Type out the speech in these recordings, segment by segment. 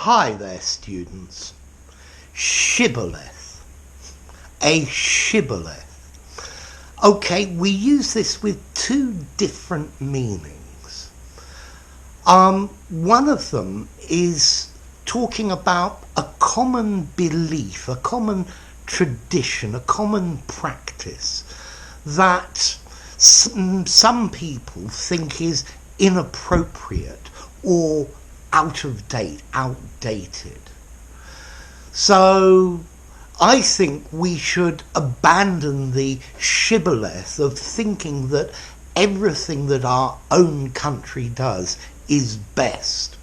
Hi there, students. Shibboleth. A shibboleth. Okay, we use this with two different meanings. One of them is talking about a common belief, a common tradition, a common practice that some people think is inappropriate or out of date, outdated. So I think we should abandon the shibboleth of thinking that everything that our own country does is best.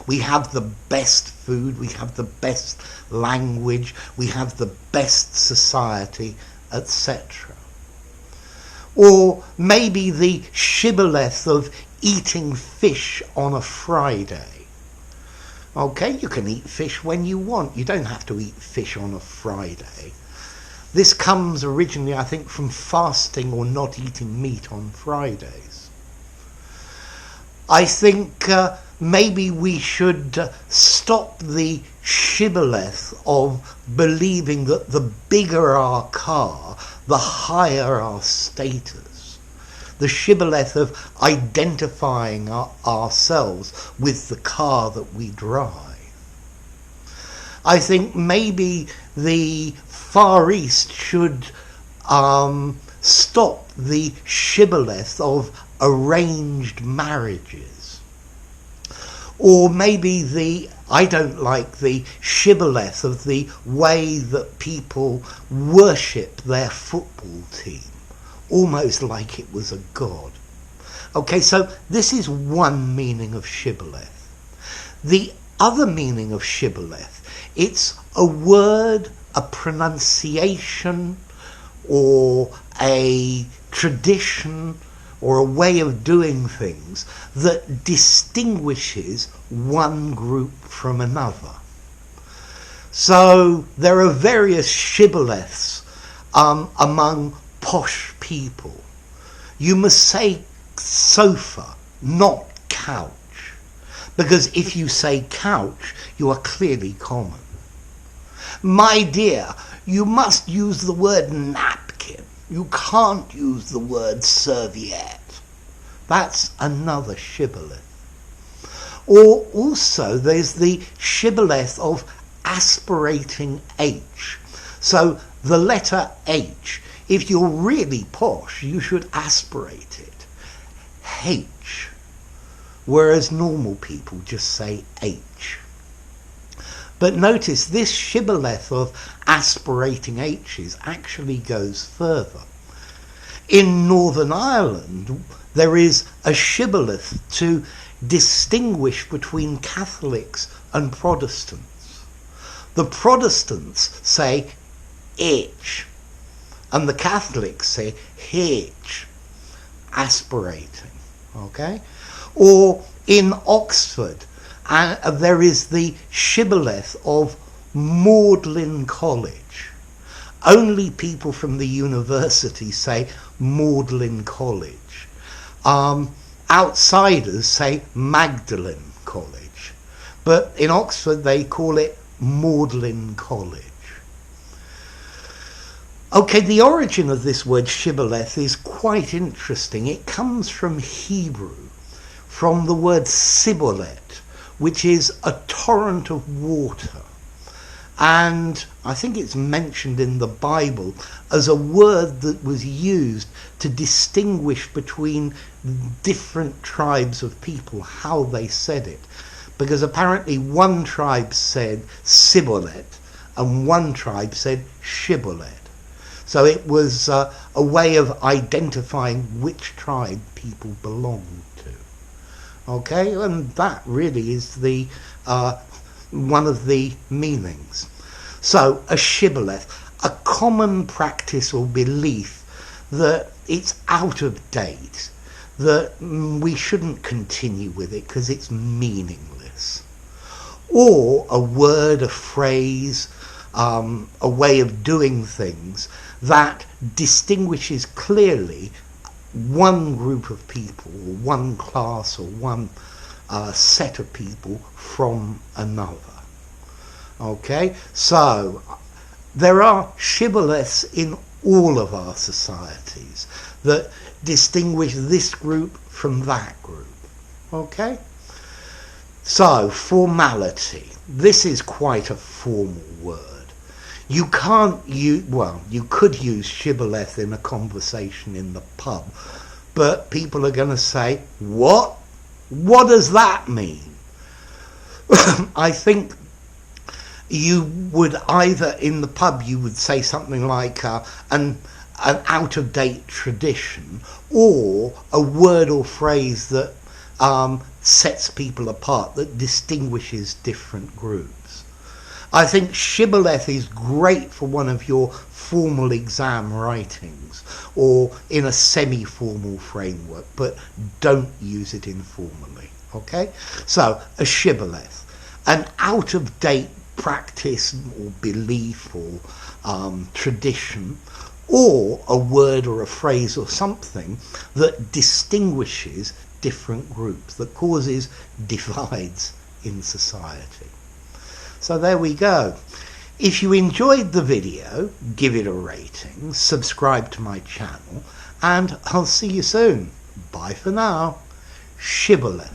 We have the best food, we have the best language, we have the best society, etc. Or maybe the shibboleth of eating fish on a Friday. Okay, you can eat fish when you want. You don't have to eat fish on a Friday. This comes originally, I think, from fasting or not eating meat on Fridays. I think maybe we should stop the shibboleth of believing that the bigger our car, the higher our status. The shibboleth of identifying ourselves with the car that we drive. I think maybe the Far East should stop the shibboleth of arranged marriages. Or maybe I don't like the shibboleth of the way that people worship their football team, almost like it was a god. Okay, so this is one meaning of shibboleth. The other meaning of shibboleth, it's a word, a pronunciation, or a tradition, or a way of doing things that distinguishes one group from another. So there are various shibboleths among posh people. You must say sofa, not couch, because if you say couch, you are clearly common. My dear, you must use the word napkin. You can't use the word serviette. That's another shibboleth. Or also there's the shibboleth of aspirating H. So the letter H, if you're really posh, you should aspirate it. H. Whereas normal people just say H. But notice this shibboleth of aspirating H's actually goes further. In Northern Ireland, there is a shibboleth to distinguish between Catholics and Protestants. The Protestants say H, and the Catholics say H, aspirating. Okay? Or in Oxford, there is the shibboleth of Magdalen College. Only people from the university say Magdalen College. Outsiders say Magdalen College. But in Oxford they call it Magdalen College. Okay, the origin of this word shibboleth is quite interesting. It comes from Hebrew, from the word Shibboleth, which is a torrent of water. And I think it's mentioned in the Bible as a word that was used to distinguish between different tribes of people, how they said it. Because apparently one tribe said Shibboleth and one tribe said Shibboleth. So it was a way of identifying which tribe people belonged to. Okay, and that really is the one of the meanings. So a shibboleth, a common practice or belief that it's out of date, that we shouldn't continue with it because it's meaningless. Or a word, a phrase, a way of doing things that distinguishes clearly one group of people, or one class, or one set of people from another. Okay, so there are shibboleths in all of our societies that distinguish this group from that group. Okay, so formality. This is quite a formal word. You can't use, well, you could use shibboleth in a conversation in the pub, but people are going to say, what? What does that mean? I think you would either, in the pub, you would say something like an out-of-date tradition, or a word or phrase that sets people apart, that distinguishes different groups. I think shibboleth is great for one of your formal exam writings or in a semi-formal framework, but don't use it informally. Okay? So, a shibboleth, an out-of-date practice or belief or tradition, or a word or a phrase or something that distinguishes different groups, that causes divides in society. So there we go. If you enjoyed the video, give it a rating, subscribe to my channel, and I'll see you soon. Bye for now. Shibboleth.